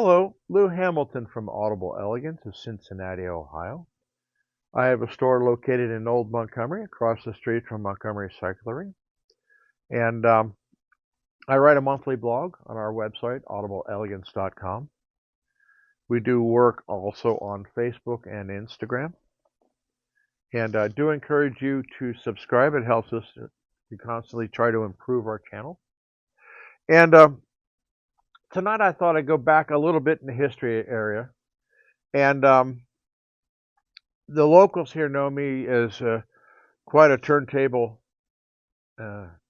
Hello, Lou Hamilton from Audible Elegance of Cincinnati, Ohio. I have a store located in Old Montgomery, across the street from Montgomery Cyclery. And I write a monthly blog on our website, audibleelegance.com. We do work also on Facebook and Instagram. And I do encourage you to subscribe. It helps us to constantly try to improve our channel. And tonight I thought I'd go back a little bit in the history area. And the locals here know me as quite a turntable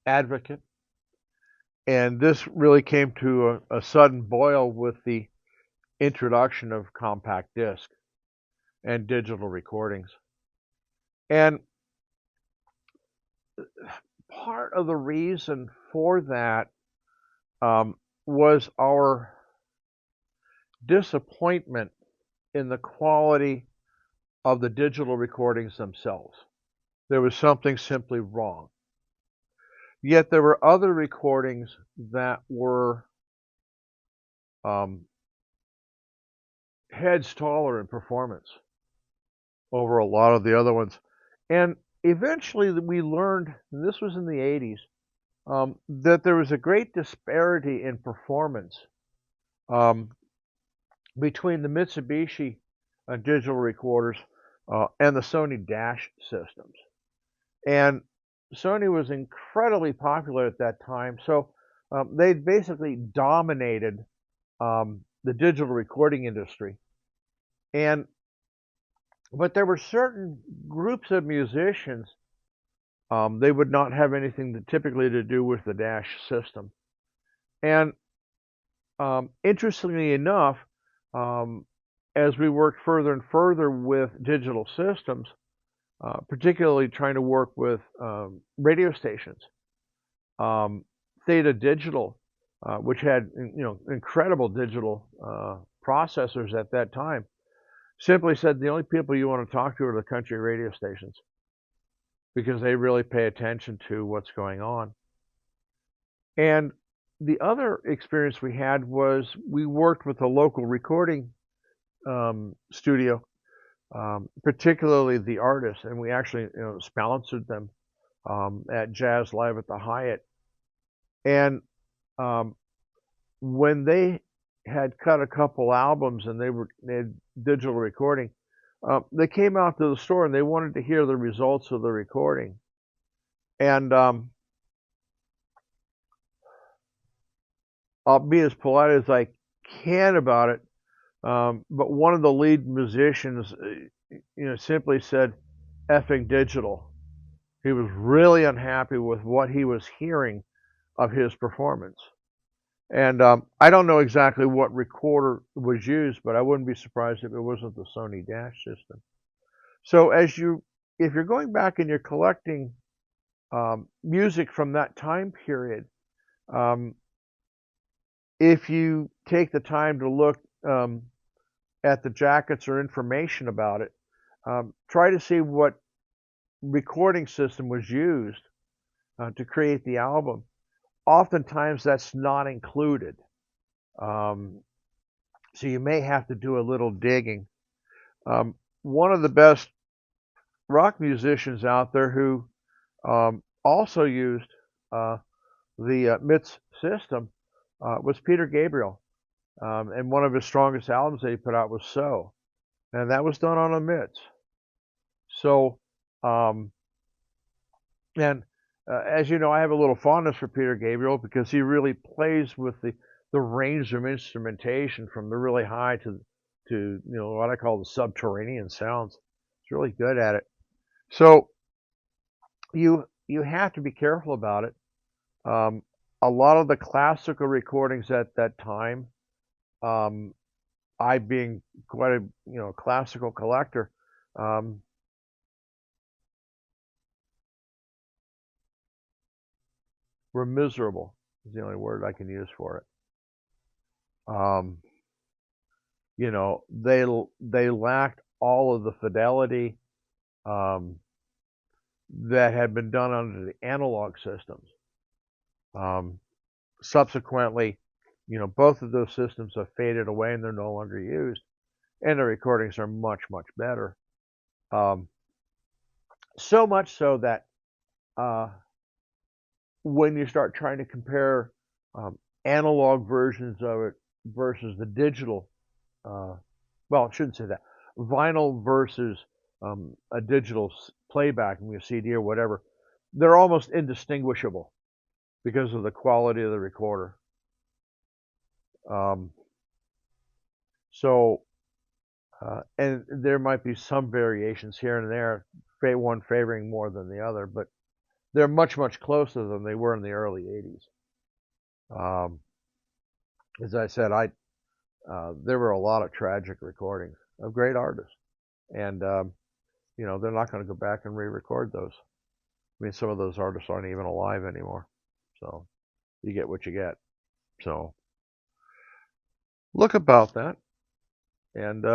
advocate. And this really came to a sudden boil with the introduction of compact disc and digital recordings. And part of the reason for that was our disappointment in the quality of the digital recordings themselves. There was something simply wrong. Yet there were other recordings that were heads taller in performance over a lot of the other ones. And eventually we learned, and this was in the 80s, that there was a great disparity in performance between the Mitsubishi digital recorders and the Sony Dash systems. And Sony was incredibly popular at that time, so they basically dominated the digital recording industry. But there were certain groups of musicians, they would not have anything typically to do with the Dash system. And interestingly enough, as we worked further and further with digital systems, particularly trying to work with radio stations, Theta Digital, which had incredible digital processors at that time, simply said the only people you want to talk to are the country radio stations, because they really pay attention to what's going on. And the other experience we had was we worked with a local recording studio, particularly the artists, and we actually sponsored them at Jazz Live at the Hyatt. And when they had cut a couple albums and they had digital recording, they came out to the store and they wanted to hear the results of the recording. And I'll be as polite as I can about it, but one of the lead musicians, simply said, "Effing digital." He was really unhappy with what he was hearing of his performance. And I don't know exactly what recorder was used, but I wouldn't be surprised if it wasn't the Sony Dash system. So if you're going back and you're collecting music from that time period, if you take the time to look at the jackets or information about it, try to see what recording system was used to create the album. Oftentimes that's not included. So you may have to do a little digging. One of the best rock musicians out there who also used the MITS system was Peter Gabriel. And one of his strongest albums that he put out was So. And that was done on a MITS. So, as you know, I have a little fondness for Peter Gabriel because he really plays with the range of instrumentation from the really high to what I call the subterranean sounds. He's really good at it. So you have to be careful about it. A lot of the classical recordings at that time, I being quite a classical collector, were miserable, is the only word I can use for it. They lacked all of the fidelity that had been done under the analog systems. Subsequently, Both of those systems have faded away and they're no longer used, and the recordings are much, much better. Um, so much so that uh, when you start trying to compare um, analog versions of it versus the digital, uh, well, I shouldn't say that, vinyl versus a digital playback, a CD or whatever, they're almost indistinguishable because of the quality of the recorder. Um, so, and there might be some variations here and there, one favoring more than the other, but they're much, much closer than they were in the early 80s. As I said, there were a lot of tragic recordings of great artists, and they're not going to go back and re-record those. I mean, some of those artists aren't even alive anymore, so you get what you get. So look about that, and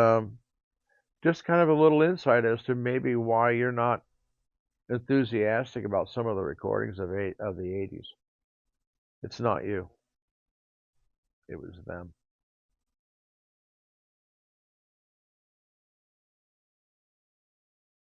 just kind of a little insight as to maybe why you're not enthusiastic about some of the recordings of the 80s. It's not you; it was them.